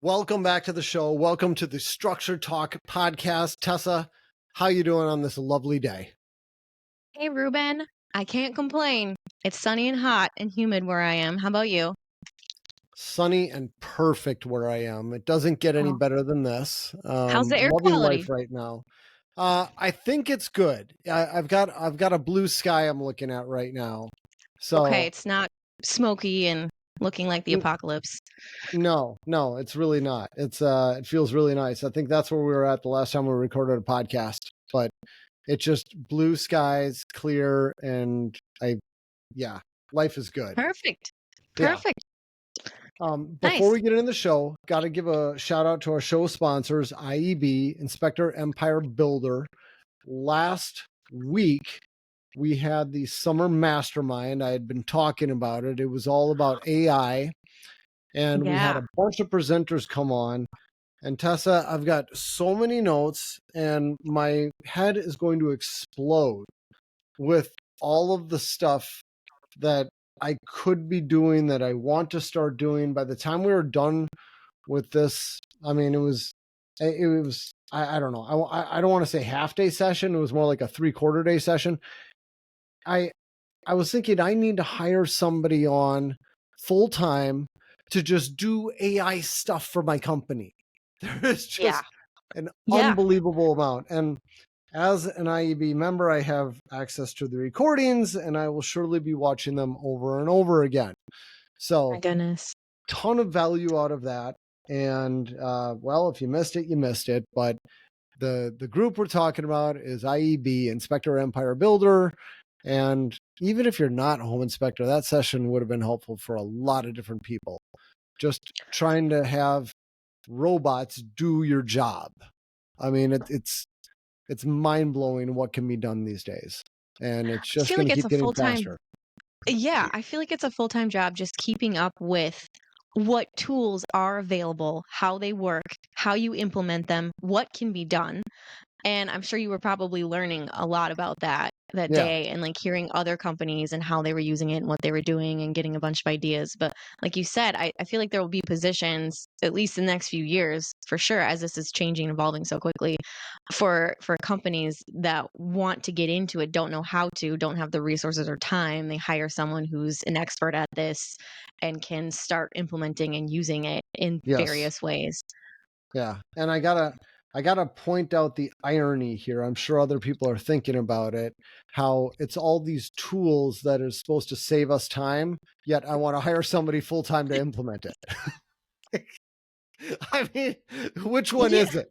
Welcome back to the show. Welcome to the Structure Talk podcast. Tessa, how you doing on this lovely day? Hey, Reuben. I can't complain. It's sunny and hot and humid where I am. How about you? Sunny and perfect where I am. It doesn't get any Oh. better than this. How's the air Loving quality? life right now. I think it's good. I've got a blue sky I'm looking at right now. So Okay, it's not smoky and looking like the apocalypse. no, it's really not. It feels really nice. I think that's where we were at the last time we recorded a podcast. But it's just blue skies, clear, and life is good. Perfect. Yeah. Perfect. Before Nice. we get into the show, got to give a shout out to our show sponsors, IEB, Inspector Empire Builder. Last week, we had the summer mastermind. I had been talking about it. It was all about AI, and we had Yeah. a bunch of presenters come on. And Tessa, I've got so many notes, and my head is going to explode with all of the stuff that I could be doing, that I want to start doing. By the time we were done with this, I mean, it was, I don't know. I don't want to say half day session. It was more like a 3/4 day session. I was thinking I need to hire somebody on full time to just do AI stuff for my company. There is just an unbelievable amount. And as an IEB member, I have access to the recordings, and I will surely be watching them over and over again. So, My goodness. ton of value out of that. And well, if you missed it, you missed it. But the group we're talking about is IEB, Inspector Empire Builder. And even if you're not a home inspector, that session would have been helpful for a lot of different people. Just trying to have robots do your job. I mean, it's mind-blowing what can be done these days, and it's just going to keep getting faster. Yeah, I feel like it's a full-time job just keeping up with what tools are available, how they work, how you implement them, what can be done. And I'm sure you were probably learning a lot about that day, and like hearing other companies and how they were using it and what they were doing and getting a bunch of ideas. But like you said, I feel like there will be positions, at least in the next few years, for sure, as this is changing and evolving so quickly, for companies that want to get into it, don't know how to, don't have the resources or time. They hire someone who's an expert at this and can start implementing and using it in various ways. Yeah. And I gotta point out the irony here. I'm sure other people are thinking about it, how it's all these tools that are supposed to save us time, yet I want to hire somebody full-time to implement it. I mean, which one is it?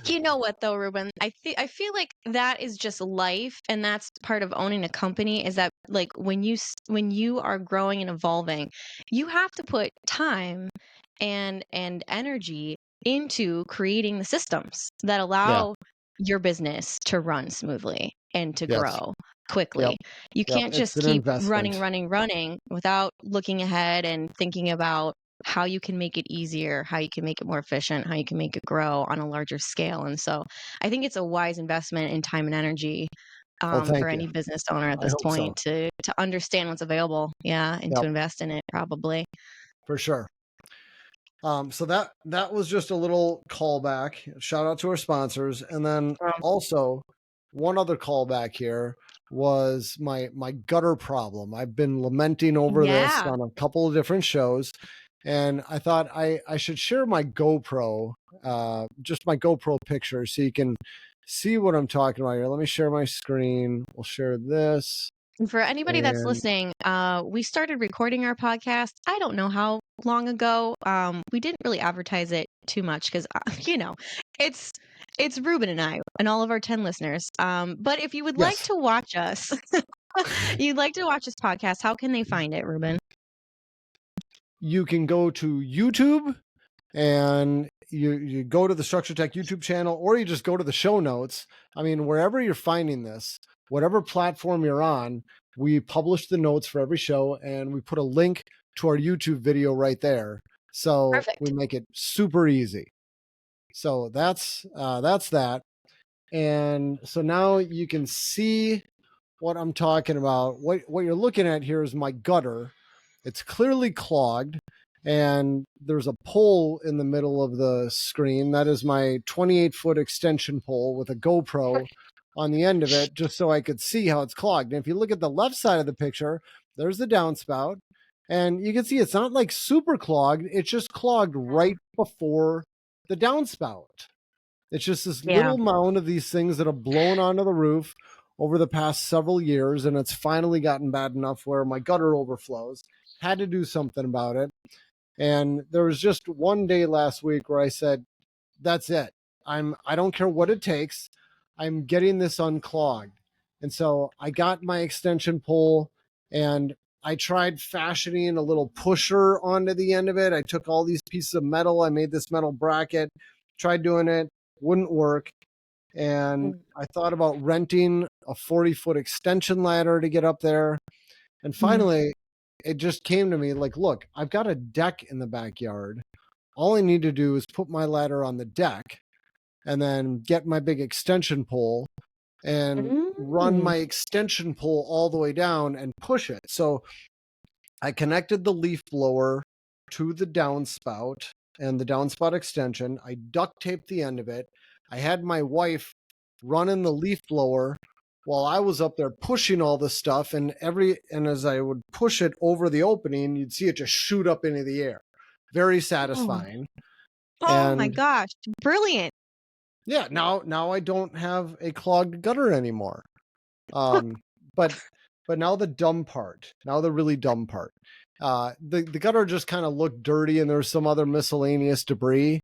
You know what though, Reuben? I feel like that is just life, and that's part of owning a company, is that like when you are growing and evolving, you have to put time and energy into creating the systems that allow your business to run smoothly and to grow quickly. You can't just keep running without looking ahead and thinking about how you can make it easier, how you can make it more efficient, how you can make it grow on a larger scale. And so I think it's a wise investment in time and energy for any business owner at this point to understand what's available. Yeah. And to invest in it probably. For sure. So that was just a little callback. Shout out to our sponsors. And then also one other callback here was my gutter problem. I've been lamenting over this on a couple of different shows. And I thought I should share my GoPro, just my GoPro picture, so you can see what I'm talking about here. Let me share my screen. We'll share this. And for anybody that's listening, we started recording our podcast, I don't know how long ago. We didn't really advertise it too much because, it's Reuben and I and all of our 10 listeners. But if you would like to watch us, you'd like to watch this podcast, how can they find it, Reuben? You can go to YouTube and you go to the Structure Tech YouTube channel, or you just go to the show notes. I mean, wherever you're finding this, whatever platform you're on, we publish the notes for every show, and we put a link to our YouTube video right there. So we make it super easy. So that's that. And so now you can see what I'm talking about. What you're looking at here is my gutter. It's clearly clogged. and there's a pole in the middle of the screen. That is my 28-foot extension pole with a GoPro on the end of it, just so I could see how it's clogged. And if you look at the left side of the picture, there's the downspout. And you can see it's not like super clogged. It's just clogged right before the downspout. It's just this Yeah. little mound of these things that have blown onto the roof over the past several years. And it's finally gotten bad enough where my gutter overflows. Had to do something about it. And there was just one day last week where I said, that's it. I don't care what it takes. I'm getting this unclogged. And so I got my extension pole and I tried fashioning a little pusher onto the end of it. I took all these pieces of metal. I made this metal bracket, tried doing it, wouldn't work. And I thought about renting a 40-foot extension ladder to get up there. And finally, it just came to me like, look, I've got a deck in the backyard. All I need to do is put my ladder on the deck and then get my big extension pole and run my extension pole all the way down and push it. So I connected the leaf blower to the downspout and the downspout extension. I duct taped the end of it. I had my wife running the leaf blower while I was up there pushing all this stuff, and as I would push it over the opening, you'd see it just shoot up into the air. Very satisfying. Oh my gosh. Brilliant. Yeah, now I don't have a clogged gutter anymore. But now the dumb part. Now the really dumb part. The gutter just kind of looked dirty, and there's some other miscellaneous debris.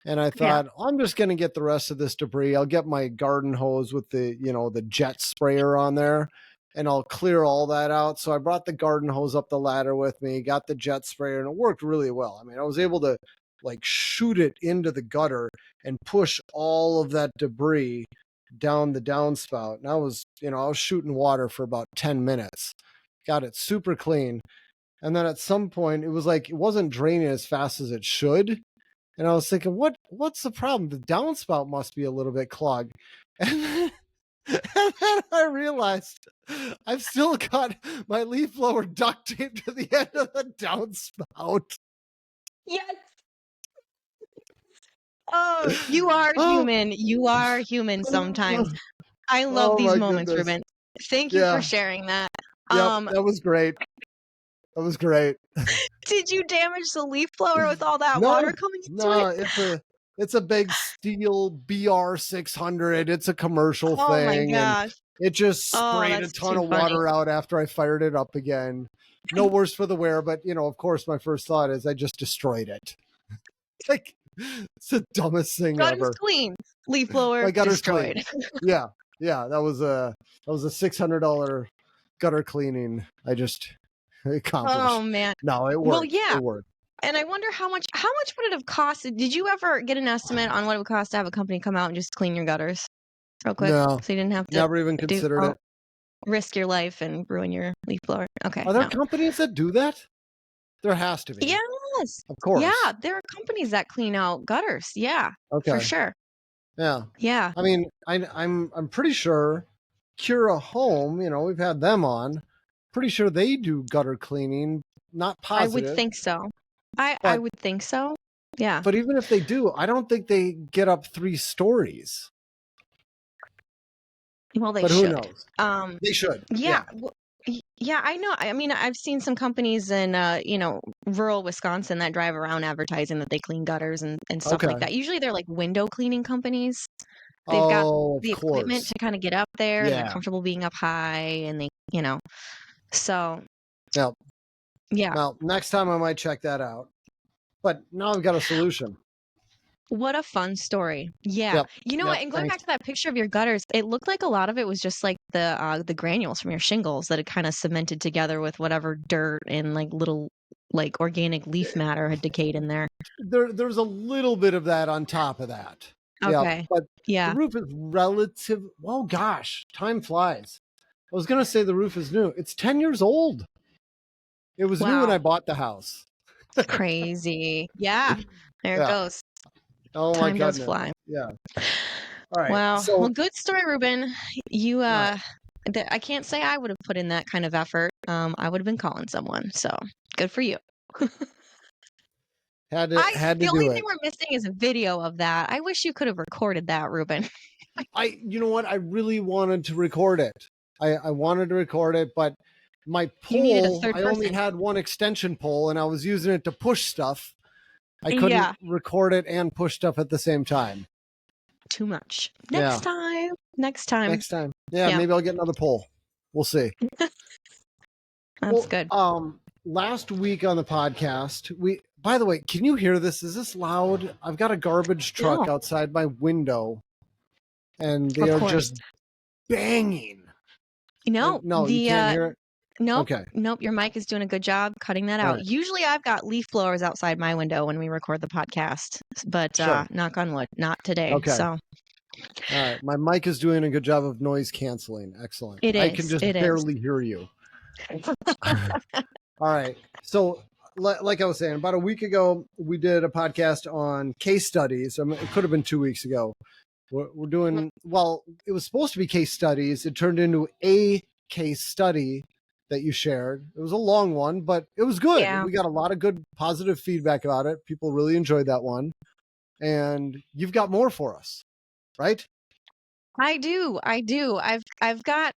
And I thought, I'm just going to get the rest of this debris. I'll get my garden hose with the jet sprayer on there, and I'll clear all that out. So I brought the garden hose up the ladder with me, got the jet sprayer, and it worked really well. I mean, I was able to like shoot it into the gutter and push all of that debris down the downspout. And I was shooting water for about 10 minutes. Got it super clean. And then at some point it was like it wasn't draining as fast as it should. And I was thinking, what's the problem? The downspout must be a little bit clogged. And then I realized I've still got my leaf blower duct taped to the end of the downspout. Yes. Oh, you are human. You are human sometimes. I love these moments, Reuben. Thank you for sharing that. Yep, that was great. That was great. Did you damage the leaf blower with all that water coming into it? No, it's a big steel BR600. It's a commercial Oh my thing. gosh. And it just sprayed a ton of water out after I fired it up again. No worse for the wear, but of course my first thought is I just destroyed it. Like, it's the dumbest thing ever. Gutter's clean. Leaf blower destroyed. Clean. Yeah, that was a $600 gutter cleaning I just accomplished. Oh man. No, it worked. Well, yeah. It worked. And I wonder how much would it have cost? Did you ever get an estimate on what it would cost to have a company come out and just clean your gutters real quick? No. So you didn't have to never even considered it. Risk your life and ruin your leaf blower. Okay. Are there companies that do that? There has to be. Yes. Of course. Yeah, there are companies that clean out gutters. Yeah. Okay. For sure. Yeah. Yeah. I mean, I'm pretty sure Cura Home, we've had them on. Pretty sure they do gutter cleaning. Not positive. I would think so. I would think so. Yeah. But even if they do, I don't think they get up 3 stories. Well, they should. Who knows? They should. Yeah. Yeah, I know. I mean, I've seen some companies in, rural Wisconsin that drive around advertising that they clean gutters and stuff like that. Usually they're like window cleaning companies. They've got the equipment to kind of get up there and they're comfortable being up high and they, so. Yeah. Well, next time I might check that out. But now I've got a solution. What a fun story. Yeah. What? And going back to that picture of your gutters, it looked like a lot of it was just like the granules from your shingles that had kind of cemented together with whatever dirt and like little like organic leaf matter had decayed in there. There's a little bit of that on top of that. Okay. But the roof is relative. Oh gosh, time flies. I was going to say the roof is new. It's 10 years old. It was new when I bought the house. Crazy. Yeah. There it goes. Oh my Time goodness. does fly. Yeah. All right. Wow. So, well, good story, Reuben. You, I can't say I would have put in that kind of effort. I would have been calling someone. So good for you. Had The to only do thing it. we're missing is a video of that. I wish you could have recorded that, Reuben. You know what? I really wanted to record it. I wanted to record it, but my You needed a pole, third I only person. had one extension pole and I was using it to push stuff. I couldn't Yeah. record it and push stuff at the same time. Too much. Yeah. Next time. Next time. Next time. Yeah, Yeah. maybe I'll get another pole. We'll see. That's good. Last week on the podcast, by the way, can you hear this? Is this loud? I've got a garbage truck No. outside my window and they Of are course. just banging. No, No, you can't hear it? Nope. Okay. Nope. Your mic is doing a good job cutting that All out. right. Usually I've got leaf blowers outside my window when we record the podcast, but Sure. knock on wood, not today. Okay. So All right. My mic is doing a good job of noise canceling. Excellent. I can just it is. barely hear you. All right. So, like I was saying, about a week ago, we did a podcast on case studies. It could have been 2 weeks ago. We're doing, well, it was supposed to be case studies. It turned into a case study that you shared. It was a long one, but it was good. Yeah. We got a lot of good positive feedback about it. People really enjoyed that one. And you've got more for us, right? I do. I've got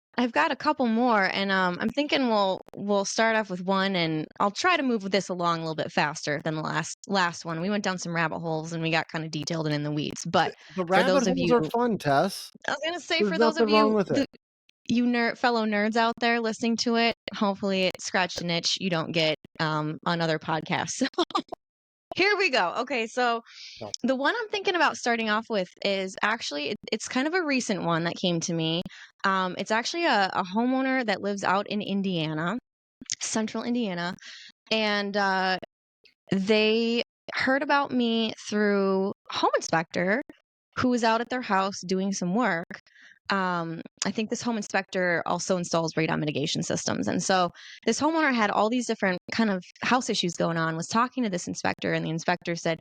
a couple more, and I'm thinking we'll start off with one, and I'll try to move this along a little bit faster than the last one. We went down some rabbit holes and we got kind of detailed and in the weeds. But The for those rabbit of holes you, are fun, Tess. I was gonna say There's for those of nothing wrong you, with it. fellow nerds out there listening to it, hopefully it scratched an itch you don't get on other podcasts. Here we go. Okay, so No. the one I'm thinking about starting off with is actually it's kind of a recent one that came to me. It's actually a homeowner that lives out in Indiana, central Indiana, and they heard about me through a home inspector who was out at their house doing some work. I think this home inspector also installs radon mitigation systems. And so this homeowner had all these different kind of house issues going on, was talking to this inspector, and the inspector said,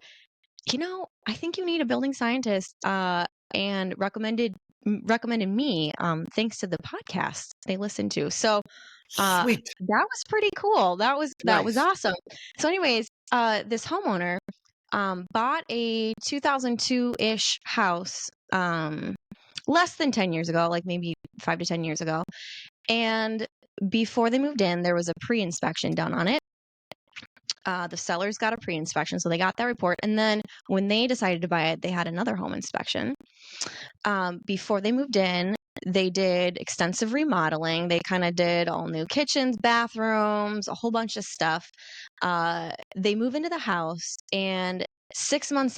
I think you need a building scientist, and recommended me, thanks to the podcast they listened to. So Sweet. that was pretty cool. That was Nice. awesome. So anyways, this homeowner bought a 2002-ish house less than 10 years ago, like maybe 5 to 10 years ago. And before they moved in, there was a pre-inspection done on it. The sellers got a pre-inspection, so they got that report. And then when they decided to buy it, they had another home inspection. Before they moved in, they did extensive remodeling. They kind of did all new kitchens, bathrooms, a whole bunch of stuff. They move into the house, and 6 months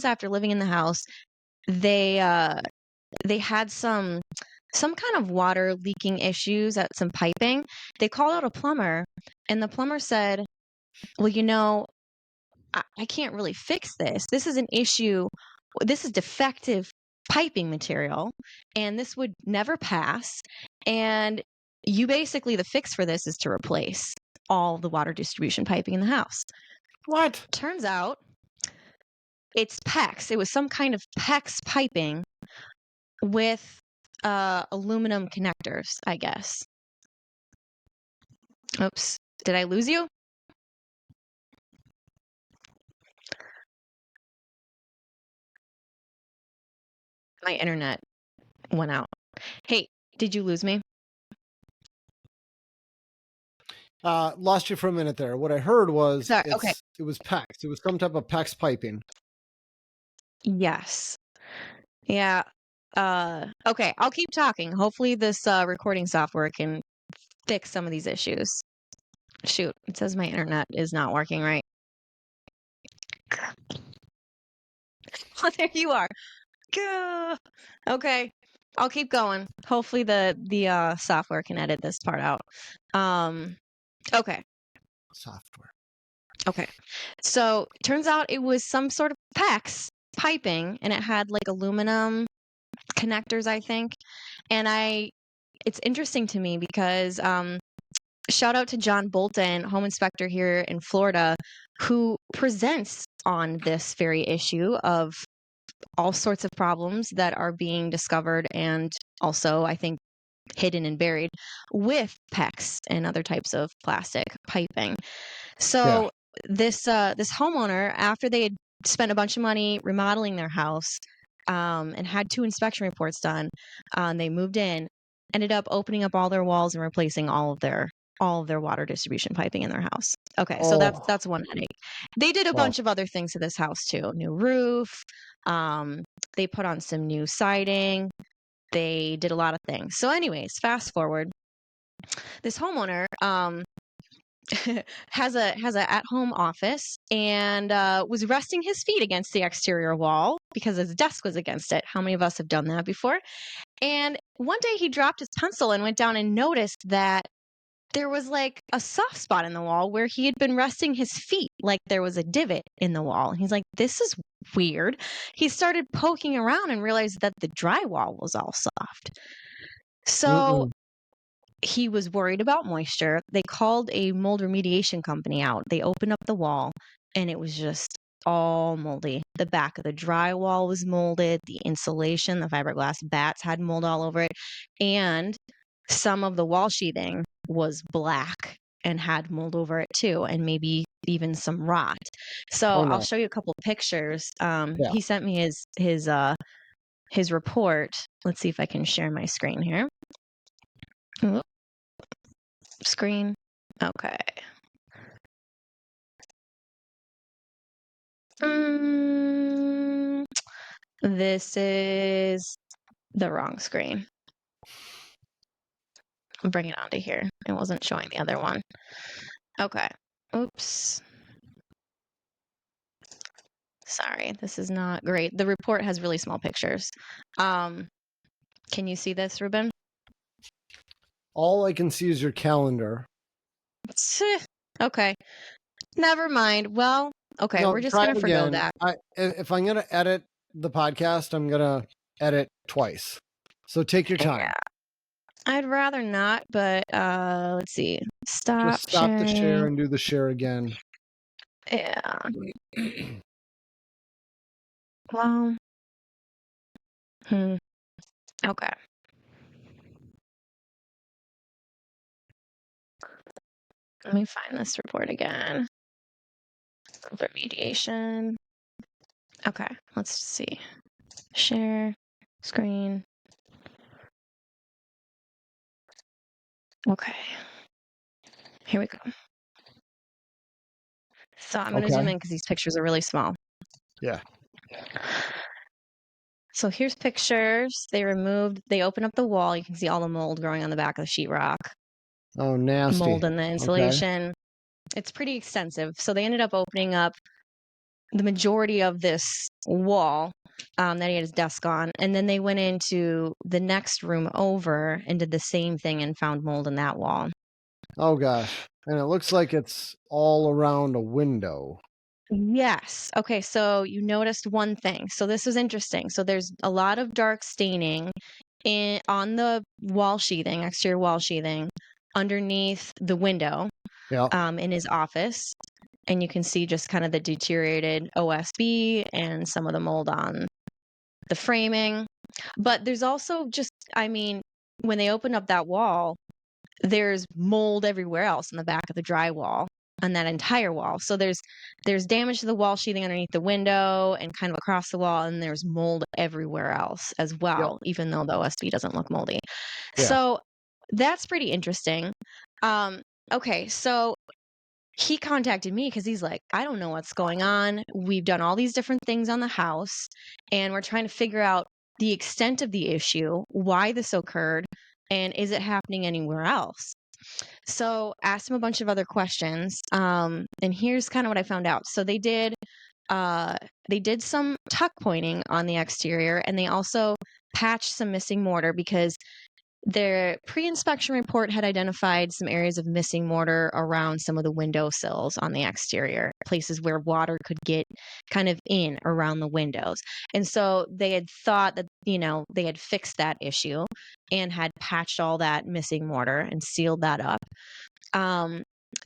after living in the house, they had some kind of water leaking issues at some piping. They called out a plumber, and the plumber said, well, I can't really fix this. This is an issue. This is defective piping material, and this would never pass. And the fix for this is to replace all the water distribution piping in the house. What? Turns out it's PEX. It was some kind of PEX piping with aluminum connectors, I guess. Oops. Did I lose you? My internet went out. Hey, did you lose me? Lost you for a minute there. What I heard was Sorry, it was PEX. It was some type of PEX piping. Yes. Yeah. Okay, I'll keep talking. Hopefully this recording software can fix some of these issues. Shoot, it says my internet is not working right. Oh, there you are. Gah. Okay, I'll keep going. Hopefully the software can edit this part out. Okay. Software. Okay. So turns out it was some sort of PEX piping, and it had like aluminum connectors, I think. And it's interesting to me because shout out to John Bolton, home inspector here in Florida, who presents on this very issue of all sorts of problems that are being discovered and also, I think, hidden and buried with PEX and other types of plastic piping. So this homeowner, after they had spent a bunch of money remodeling their house, and had 2 inspection reports done, they moved in, ended up opening up all their walls and replacing all of their water distribution piping in their house. Okay, so Oh, that's one headache. They did a well, bunch of other things to this house too. New roof, they put on some new siding, they did a lot of things. So anyways, fast forward, this homeowner has a at-home office and was resting his feet against the exterior wall because his desk was against it. How many of us have done that before? And one day he dropped his pencil and went down and noticed that there was like a soft spot in the wall where he had been resting his feet, like there was a divot in the wall. And he's like, this is weird. He started poking around and realized that the drywall was all soft. So mm-mm. he was worried about moisture. They called a mold remediation company out. They opened up the wall and it was just all moldy. The back of the drywall was molded, the insulation, the fiberglass bats had mold all over it, and some of the wall sheathing was black and had mold over it too, and maybe even some rot. So Oh I'll no. show you a couple pictures. Yeah. He sent me his report. Let's see if I can share my screen here. Oop, screen. Okay. Mm, this is the wrong screen. I'm bringing it onto here. It wasn't showing the other one. Okay. Oops. Sorry, this is not great. The report has really small pictures. Can you see this, Reuben? All I can see is your calendar. Okay. Never mind. Well, okay, No, we're just try gonna it forgo again. that. If I'm gonna edit the podcast, I'm gonna edit twice. So take your time. Yeah. I'd rather not, but let's see. Stop Just stop the share sharing. and do the share again. Yeah. Well, okay. Let me find this report again. Remediation. Okay, let's see. Share screen. Okay. Here we go. So I'm going to zoom Okay. in because these pictures are really small. Yeah. So here's pictures. They opened up the wall. You can see all the mold growing on the back of the sheetrock. Oh, nasty. Mold in the Okay. insulation. It's pretty extensive. So they ended up opening up the majority of this wall that he had his desk on. And then they went into the next room over and did the same thing and found mold in that wall. Oh gosh. And it looks like it's all around a window. Yes. Okay, so you noticed one thing. So this was interesting. So there's a lot of dark staining on the wall sheathing, exterior wall sheathing, underneath the window, Yeah. in his office. And you can see just kind of the deteriorated OSB and some of the mold on the framing. But there's also just, I mean, when they opened up that wall, there's mold everywhere else in the back of the drywall on that entire wall. So there's damage to the wall sheathing underneath the window and kind of across the wall, and there's mold everywhere else as Yep. well, even though the OSB doesn't look moldy. Yeah. So that's pretty interesting. Okay, so he contacted me because he's like, I don't know what's going on. We've done all these different things on the house, and we're trying to figure out the extent of the issue, why this occurred, and is it happening anywhere else? So asked him a bunch of other questions. And here's kind of what I found out. So they did some tuck pointing on the exterior, and they also patched some missing mortar because their pre-inspection report had identified some areas of missing mortar around some of the windowsills on the exterior, places where water could get kind of in around the windows. And so they had thought that, they had fixed that issue and had patched all that missing mortar and sealed that up.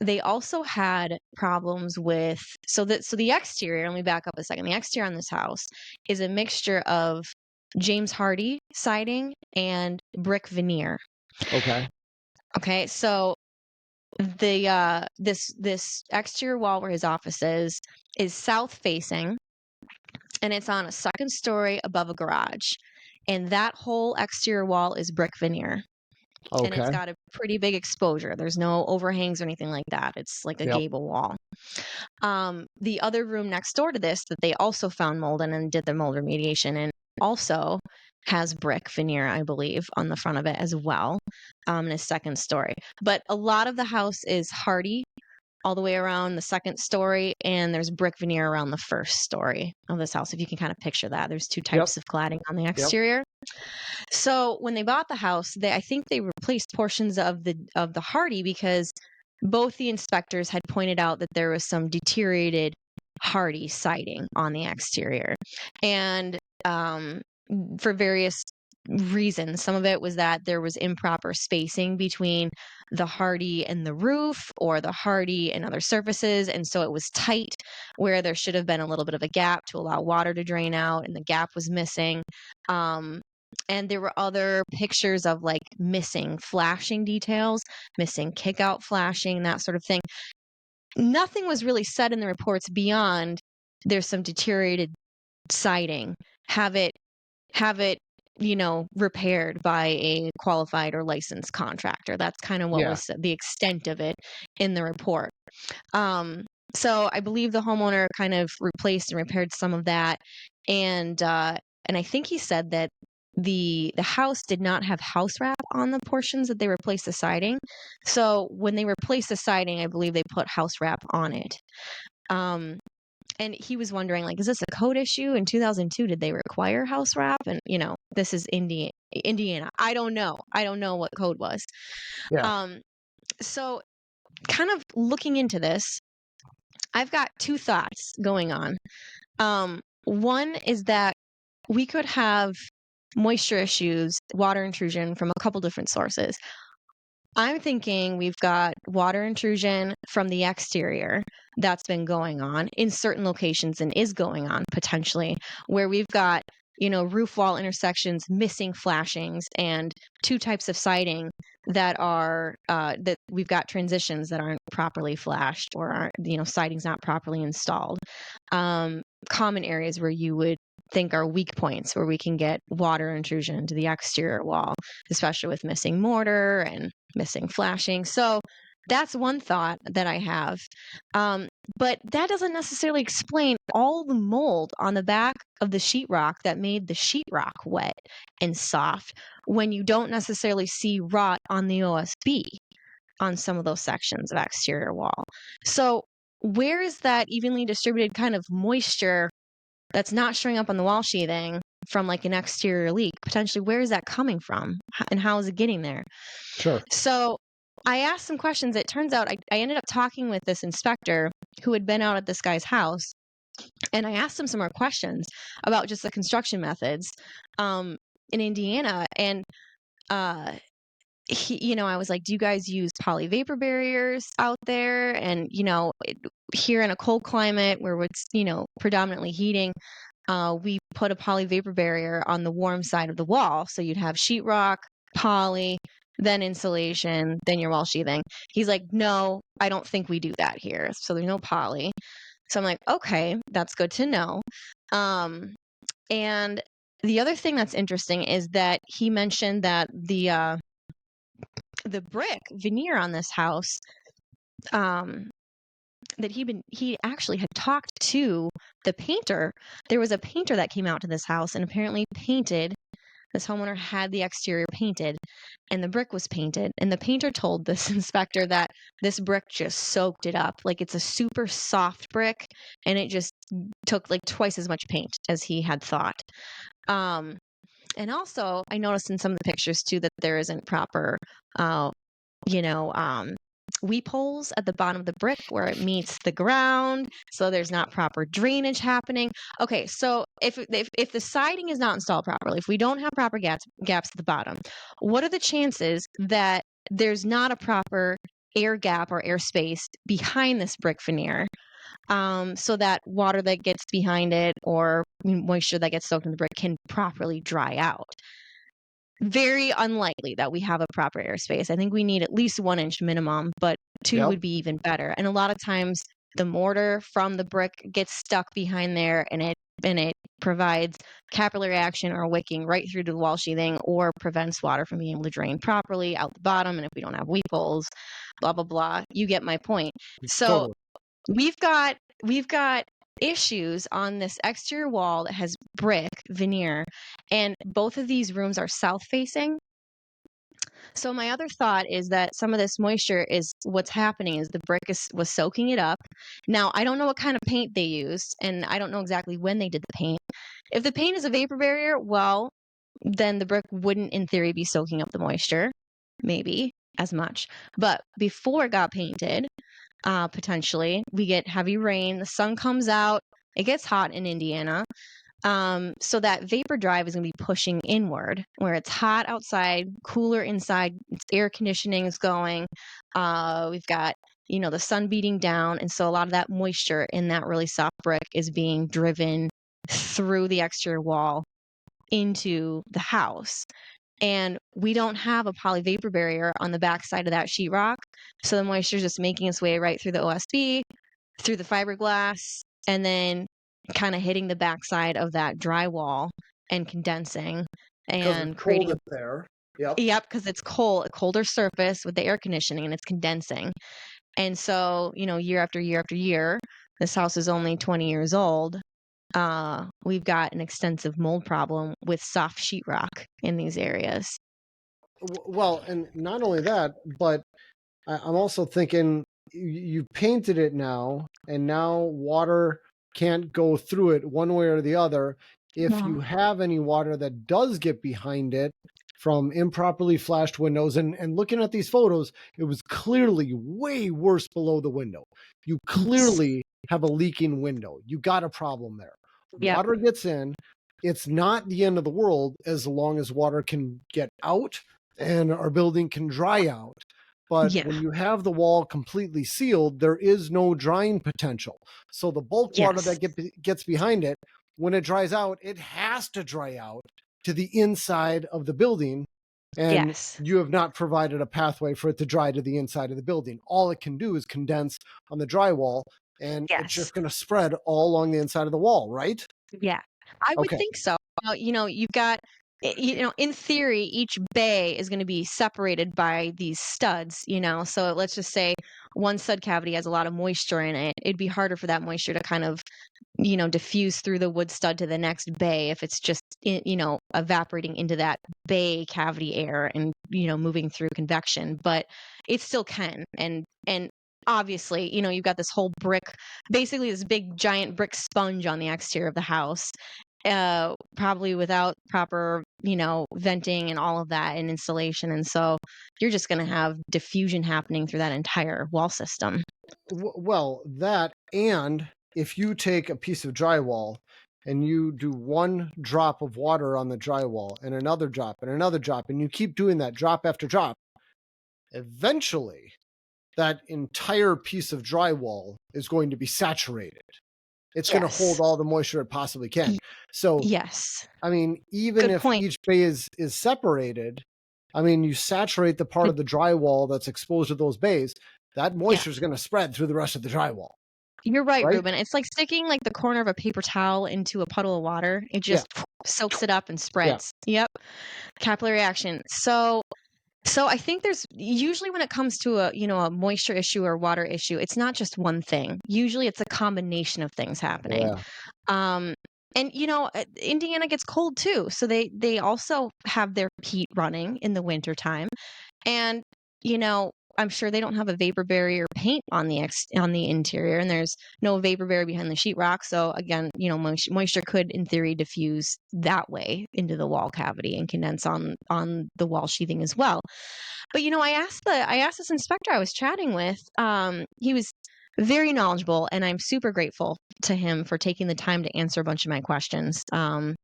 They also had problems with the exterior, let me back up a second. The exterior on this house is a mixture of James Hardy siding and brick veneer. Okay. Okay, so this exterior wall where his office is south facing, and it's on a second story above a garage. And that whole exterior wall is brick veneer. And it's Okay. got a pretty big exposure. There's no overhangs or anything like that. It's like a Yep. gable wall. The other room next door to this that they also found mold in and did the mold remediation and also has brick veneer, I believe, on the front of it as well, in a second story. But a lot of the house is hardy all the way around the second story, and there's brick veneer around the first story of this house. If you can kind of picture that, there's two types of cladding on the exterior. So when they bought the house, I think they replaced portions of the hardy because both the inspectors had pointed out that there was some deteriorated hardy siding on the exterior, and for various reasons. Some of it was that there was improper spacing between the hardy and the roof, or the hardy and other surfaces, and so it was tight where there should have been a little bit of a gap to allow water to drain out, and the gap was missing. And there were other pictures of like missing flashing details, missing kick-out flashing, that sort of thing. Nothing was really said in the reports beyond there's some deteriorated siding. Have it, repaired by a qualified or licensed contractor. That's kind of what Yeah. was the extent of it in the report. So I believe the homeowner kind of replaced and repaired some of that, and I think he said that the house did not have house wrap on the portions that they replaced the siding. So when they replaced the siding, I believe they put house wrap on it. And he was wondering, like, is this a code issue? In 2002, did they require house wrap? And, this is Indiana. I don't know. I don't know what code was. Yeah. So kind of looking into this, I've got two thoughts going on. One is that we could have moisture issues, water intrusion from a couple different sources. I'm thinking we've got water intrusion from the exterior that's been going on in certain locations and is going on potentially, where we've got, roof wall intersections, missing flashings, and two types of siding that are, that we've got transitions that aren't properly flashed, or aren't, siding's not properly installed. Common areas where you would think are weak points where we can get water intrusion into the exterior wall, especially with missing mortar and missing flashing. So that's one thought that I have. But that doesn't necessarily explain all the mold on the back of the sheetrock that made the sheetrock wet and soft, when you don't necessarily see rot on the OSB on some of those sections of exterior wall. So where is that evenly distributed kind of moisture that's not showing up on the wall sheathing from like an exterior leak? Potentially, where is that coming from, and how is it getting there? Sure. So I asked some questions. It turns out I ended up talking with this inspector who had been out at this guy's house, and I asked him some more questions about just the construction methods in Indiana. And I was like, do you guys use poly vapor barriers out there? And, here in a cold climate where it's, predominantly heating, we put a poly vapor barrier on the warm side of the wall. So you'd have sheetrock, poly, then insulation, then your wall sheathing. He's like, no, I don't think we do that here. So there's no poly. So I'm like, okay, that's good to know. And the other thing that's interesting is that he mentioned that the brick veneer on this house, that he actually had talked to the painter. There was a painter that came out to this house and apparently painted. This homeowner had the exterior painted and the brick was painted. And the painter told this inspector that this brick just soaked it up. Like, it's a super soft brick and it just took like twice as much paint as he had thought. And also, I noticed in some of the pictures too that there isn't proper, weep holes at the bottom of the brick where it meets the ground, so there's not proper drainage happening. Okay, so if the siding is not installed properly, if we don't have proper gaps at the bottom, what are the chances that there's not a proper air gap or air space behind this brick veneer? So that water that gets behind it or moisture that gets soaked in the brick can properly dry out. very unlikely that we have a proper airspace. I think we need at least 1 inch minimum, but 2 Yep. would be even better. And a lot of times the mortar from the brick gets stuck behind there, and it provides capillary action or wicking right through to the wall sheathing, or prevents water from being able to drain properly out the bottom. And if we don't have weep holes, blah blah blah. You get my point. So Totally. we've got issues on this exterior wall that has brick veneer, and both of these rooms are south facing. So my other thought is that some of this moisture is what's happening is the brick was soaking it up. Now, I don't know what kind of paint they used, and I don't know exactly when they did the paint. If the paint is a vapor barrier, well, then the brick wouldn't in theory be soaking up the moisture, maybe as much. But before it got painted, potentially, we get heavy rain, the sun comes out, it gets hot in Indiana. So that vapor drive is going to be pushing inward, where it's hot outside, cooler inside. It's air conditioning is going. We've got the sun beating down, and so a lot of that moisture in that really soft brick is being driven through the exterior wall into the house. And we don't have a poly vapor barrier on the back side of that sheetrock, so the moisture is just making its way right through the OSB, through the fiberglass, and then kind of hitting the backside of that drywall and condensing Because it's and cold creating up there. Yep. because it's cold, a colder surface with the air conditioning, and it's condensing. And so, year after year after year, this house is only 20 years old. We've got an extensive mold problem with soft sheetrock in these areas. Well, and not only that, but I'm also thinking you painted it now, and now water can't go through it one way or the other. If Yeah. you have any water that does get behind it from improperly flashed windows, and looking at these photos, it was clearly way worse below the window. You clearly have a leaking window. You got a problem there. Yep. Water gets in. It's not the end of the world as long as water can get out and our building can dry out. But Yeah. when you have the wall completely sealed, there is no drying potential. So the bulk water Yes. that gets behind it, when it dries out, it has to dry out to the inside of the building. And Yes. you have not provided a pathway for it to dry to the inside of the building. All it can do is condense on the drywall, and it's Yes. just going to spread all along the inside of the wall, right? Yeah. I would Okay. think so. You've got, in theory, each bay is going to be separated by these studs, So let's just say one stud cavity has a lot of moisture in it. It'd be harder for that moisture to kind of, diffuse through the wood stud to the next bay if it's just, evaporating into that bay cavity air and, moving through convection. But it still can. And obviously, you've got this whole brick, basically this big giant brick sponge on the exterior of the house, probably without proper, venting and all of that and installation. And so you're just going to have diffusion happening through that entire wall system. Well, that, and if you take a piece of drywall and you do one drop of water on the drywall and another drop and another drop, and you keep doing that drop after drop, eventually that entire piece of drywall is going to be saturated. It's going to hold Yes. all the moisture it possibly can. So, Yes. I mean, even Good if point. each bay is separated, I mean, you saturate the part of the drywall that's exposed to those bays, that moisture is going to spread through the rest of the drywall, You're right, right? Reuben. It's like sticking like the corner of a paper towel into a puddle of water. It just soaks it up and spreads. Yep. Capillary action. So I think there's usually, when it comes to a moisture issue or water issue, it's not just one thing. Usually it's a combination of things happening. Yeah. Um and Indiana gets cold too. So they also have their heat running in the wintertime. And, I'm sure they don't have a vapor barrier paint on the interior, and there's no vapor barrier behind the sheetrock. So again, moisture could, in theory, diffuse that way into the wall cavity and condense on the wall sheathing as well. But I asked this inspector I was chatting with. He was very knowledgeable, and I'm super grateful to him for taking the time to answer a bunch of my questions.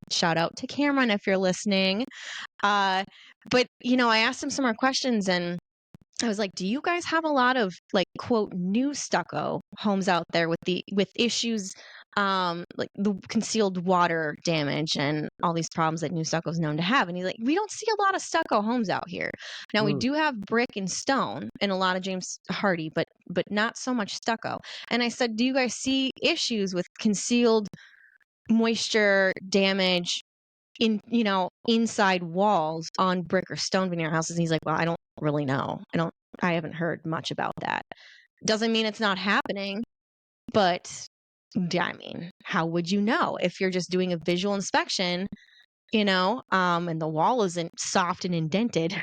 Shout out to Cameron if you're listening. But I asked him some more questions, and I was like, "Do you guys have a lot of, like, quote, new stucco homes out there with issues like the concealed water damage and all these problems that new stucco is known to have. And he's like, we don't see a lot of stucco homes out here. Now we do have brick and stone and a lot of James Hardy, but not so much stucco. And I said, do you guys see issues with concealed moisture damage in, inside walls on brick or stone veneer houses? And he's like, well, I don't really know. I haven't heard much about that. Doesn't mean it's not happening, but I mean, how would you know if you're just doing a visual inspection, and the wall isn't soft and indented?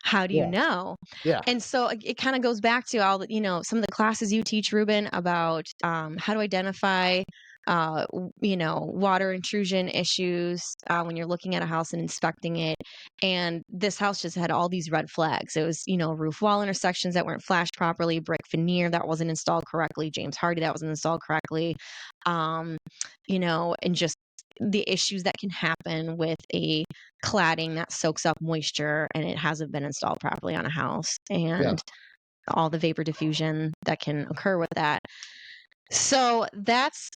How do you Yeah. know? Yeah. And so it kind of goes back to all the, some of the classes you teach, Reuben, about how to identify, water intrusion issues when you're looking at a house and inspecting it. And this house just had all these red flags. It was, roof wall intersections that weren't flashed properly, brick veneer that wasn't installed correctly, James Hardy that wasn't installed correctly, and just the issues that can happen with a cladding that soaks up moisture and it hasn't been installed properly on a house, and all the vapor diffusion that can occur with that. So that's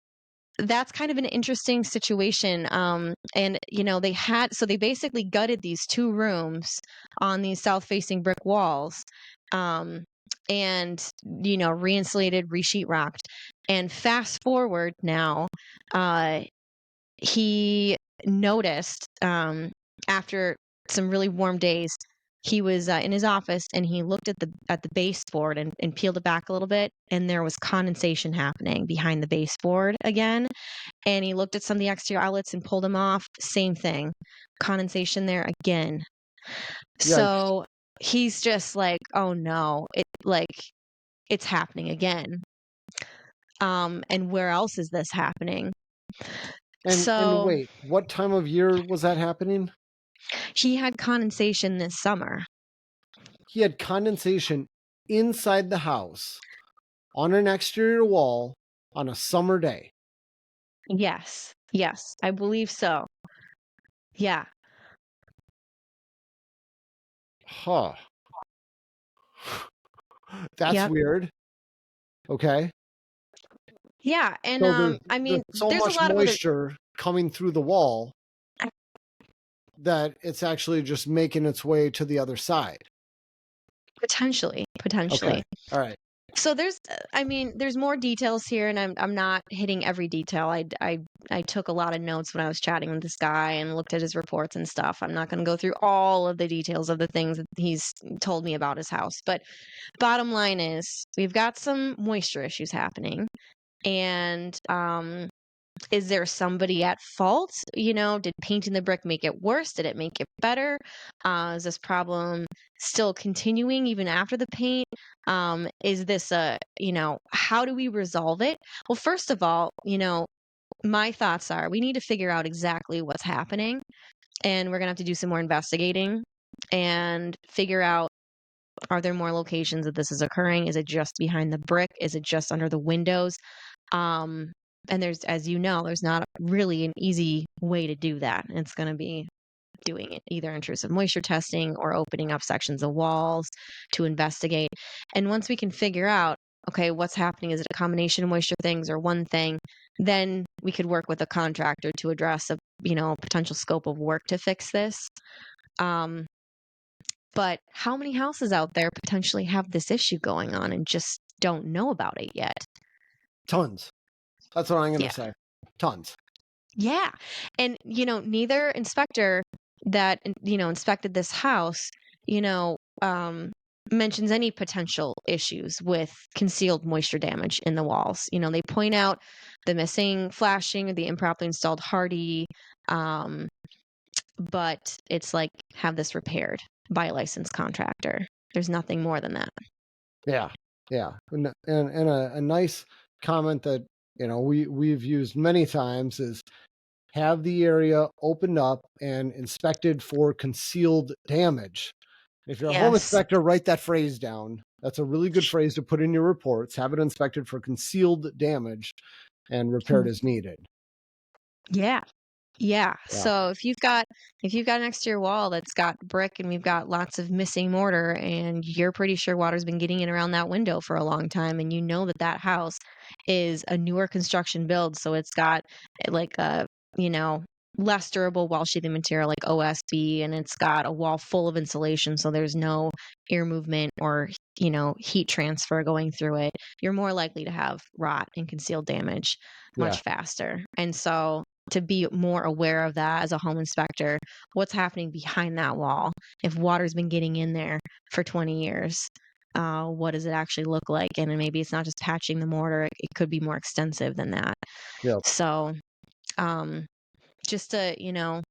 kind of an interesting situation. And they basically gutted these 2 rooms on these south facing brick walls, and re-insulated, re-sheetrocked. And fast forward now, he noticed, after some really warm days, he was in his office and he looked at the baseboard and peeled it back a little bit, and there was condensation happening behind the baseboard again. And he looked at some of the exterior outlets and pulled them off. Same thing, condensation there again. Yikes. So he's just like, oh no, it's happening again. And where else is this happening? And So wait, what time of year was that happening? he had condensation this summer. He had condensation inside the house on an exterior wall on a summer day. Yes. Yes, I believe so. Yeah. Huh. That's Yep. weird. Okay. Yeah, and So there's so there's a much lot of other moisture coming through the wall that it's actually just making its way to the other side. potentially. Okay. All right. So there's more details here, and I'm not hitting every detail. I took a lot of notes when I was chatting with this guy and looked at his reports and stuff. I'm not going to go through all of the details of the things that he's told me about his house, but bottom line is we've got some moisture issues happening, and is there somebody at fault? Did painting the brick make it worse? Did it make it better? Is this problem still continuing even after the paint? Is this how do we resolve it? Well, first of all, my thoughts are we need to figure out exactly what's happening, and we're going to have to do some more investigating and figure out, are there more locations that this is occurring? Is it just behind the brick? Is it just under the windows? And there's not really an easy way to do that. It's going to be doing it either intrusive moisture testing or opening up sections of walls to investigate. And once we can figure out, okay, what's happening, is it a combination of moisture things or one thing, then we could work with a contractor to address a potential scope of work to fix this. But how many houses out there potentially have this issue going on and just don't know about it yet? Tons. That's what I'm going to Yeah. say. Tons. Yeah. And, neither inspector that, inspected this house, mentions any potential issues with concealed moisture damage in the walls. They point out the missing flashing or the improperly installed Hardy, but it's like, have this repaired by a licensed contractor. There's nothing more than that. Yeah. Yeah. And a nice comment that, we've used many times is have the area opened up and inspected for concealed damage. If you're a home Yes. inspector, write that phrase down. That's a really good phrase to put in your reports. Have it inspected for concealed damage and repaired as needed. Yeah. Yeah. Yeah. So if you've got an exterior wall that's got brick and we've got lots of missing mortar and you're pretty sure water's been getting in around that window for a long time and you know that that house is a newer construction build, so it's got like a, you know, less durable wall sheathing material like OSB, and it's got a wall full of insulation so there's no air movement or, you know, heat transfer going through it, you're more likely to have rot and concealed damage Yeah. much faster. And so to be more aware of that as a home inspector, what's happening behind that wall? If water's been getting in there for 20 years, what does it actually look like? And then maybe it's not just patching the mortar, it could be more extensive than that. Yeah. So, um, just to, you know,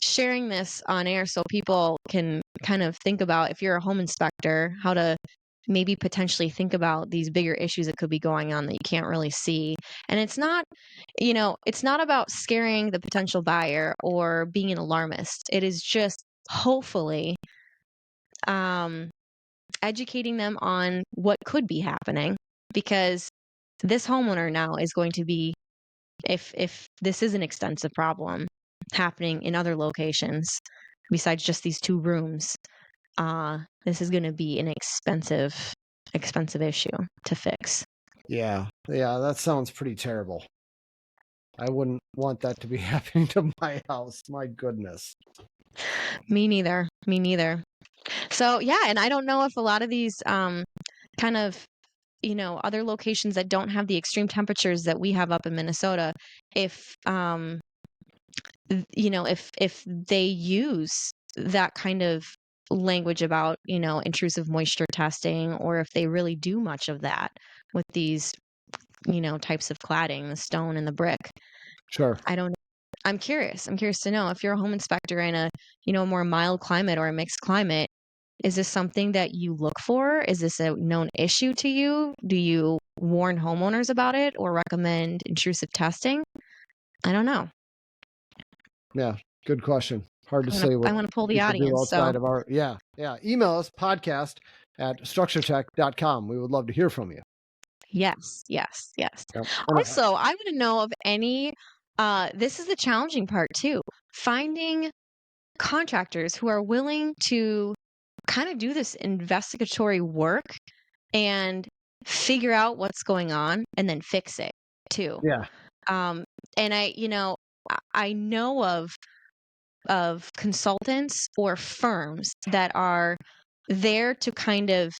sharing this on air so people can kind of think about, if you're a home inspector, how to maybe potentially think about these bigger issues that could be going on that you can't really see. And it's not, you know, it's not about scaring the potential buyer or being an alarmist. It is just hopefully um, educating them on what could be happening, because this homeowner now is going to be, if this is an extensive problem happening in other locations besides just these two rooms, this is going to be an expensive issue to fix. Yeah. Yeah. That sounds pretty terrible. I wouldn't want that to be happening to my house. My goodness. Me neither. Me neither. So yeah, and I don't know if a lot of these kind of, you know, other locations that don't have the extreme temperatures that we have up in Minnesota, if you know, if they use that kind of language about, you know, intrusive moisture testing, or if they really do much of that with these, you know, types of cladding, the stone and the brick. Sure. I don't I'm curious. I'm curious to know, if you're a home inspector in a, you know, more mild climate or a mixed climate, is this something that you look for? Is this a known issue to you? Do you warn homeowners about it or recommend intrusive testing? I don't know. Yeah. Good question. Hard to say I what want to pull the people do audience. So outside of our. Yeah. Yeah. Email us podcast@structuretech.com. We would love to hear from you. yes, yes, yes. Yep. And Also, I want to know of any. This is the challenging part too. Finding contractors who are willing to kind of do this investigatory work and figure out what's going on and then fix it too. yeah. Um, and I, you know, I know of consultants or firms that are there to kind of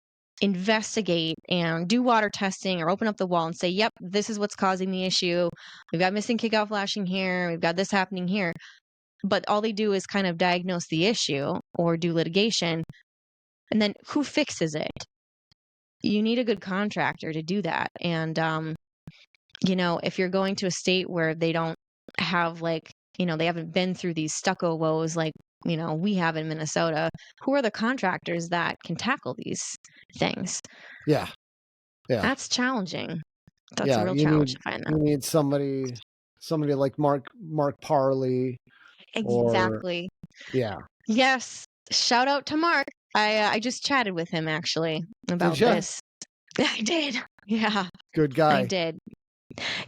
investigate and do water testing or open up the wall and say, yep, this is what's causing the issue. We've got missing kickoff flashing here. We've got this happening here. But all they do is kind of diagnose the issue or do litigation. And then who fixes it? You need a good contractor to do that. And, you know, if you're going to a state where they don't have, like, you know, they haven't been through these stucco woes like, you know, we have in Minnesota, who are the contractors that can tackle these things? Yeah. Yeah. That's challenging. That's a Yeah. real You challenge need to find that. you need somebody like Mark Parley, or Exactly. yeah. Yes. Shout out to Mark. I just chatted with him actually Did about you? this. I did. Yeah, Good I guy. did.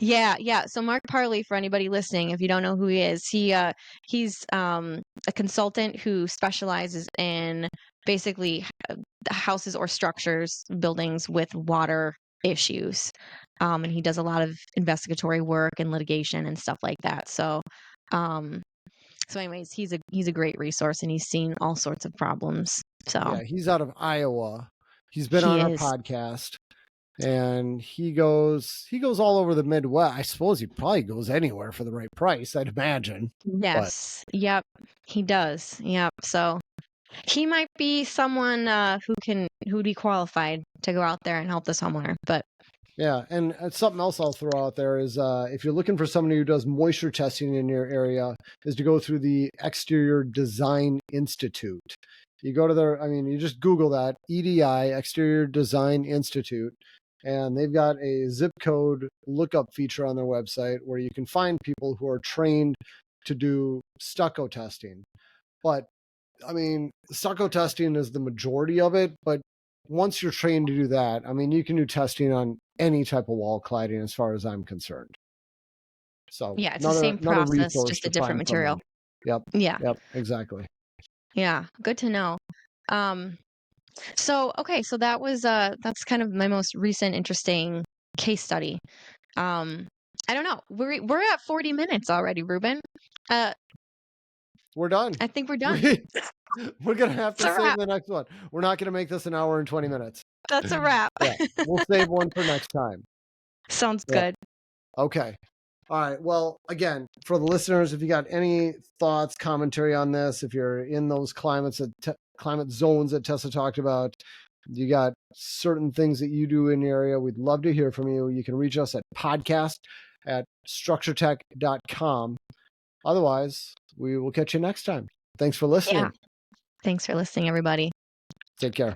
Yeah, yeah. So Mark Parley, for anybody listening, if you don't know who he is, he's a consultant who specializes in basically houses or structures, buildings with water issues. And he does a lot of investigatory work and litigation and stuff like that. Um, so anyways, he's a great resource and he's seen all sorts of problems. So Yeah. He's out of Iowa. He's been he on our is. podcast. And he goes all over the Midwest. I suppose he probably goes anywhere for the right price, I'd imagine. But Yes. Yep. He does. Yep. So he might be someone who'd be qualified to go out there and help this homeowner. But yeah, and something else I'll throw out there is if you're looking for somebody who does moisture testing in your area, is to go through the Exterior Design Institute. You go to you just Google that, EDI, Exterior Design Institute, and they've got a zip code lookup feature on their website where you can find people who are trained to do stucco testing. But I mean, stucco testing is the majority of it, but once you're trained to do that, I mean, you can do testing on any type of wall cladding as far as I'm concerned. So Yeah, it's the same another process, resource just a to different find material. someone. Yep. Yeah. Yep. Exactly. Yeah. Good to know. Um, so okay, so that's kind of my most recent interesting case study. Um, I don't know. We're at 40 minutes already, Reuben. Uh, We're done. I think we're done. We're going to have It's to a save wrap. the next one. We're not going to make this an hour and 20 minutes. That's a wrap. Yeah. We'll save one for next time. Sounds Yeah. good. Okay. All right. Well, again, for the listeners, if you got any thoughts, commentary on this, if you're in those climate zones that Tessa talked about, you got certain things that you do in the area, we'd love to hear from you. You can reach us at podcast@structuretech.com. Otherwise, we will catch you next time. Thanks for listening. Yeah. Thanks for listening, everybody. Take care.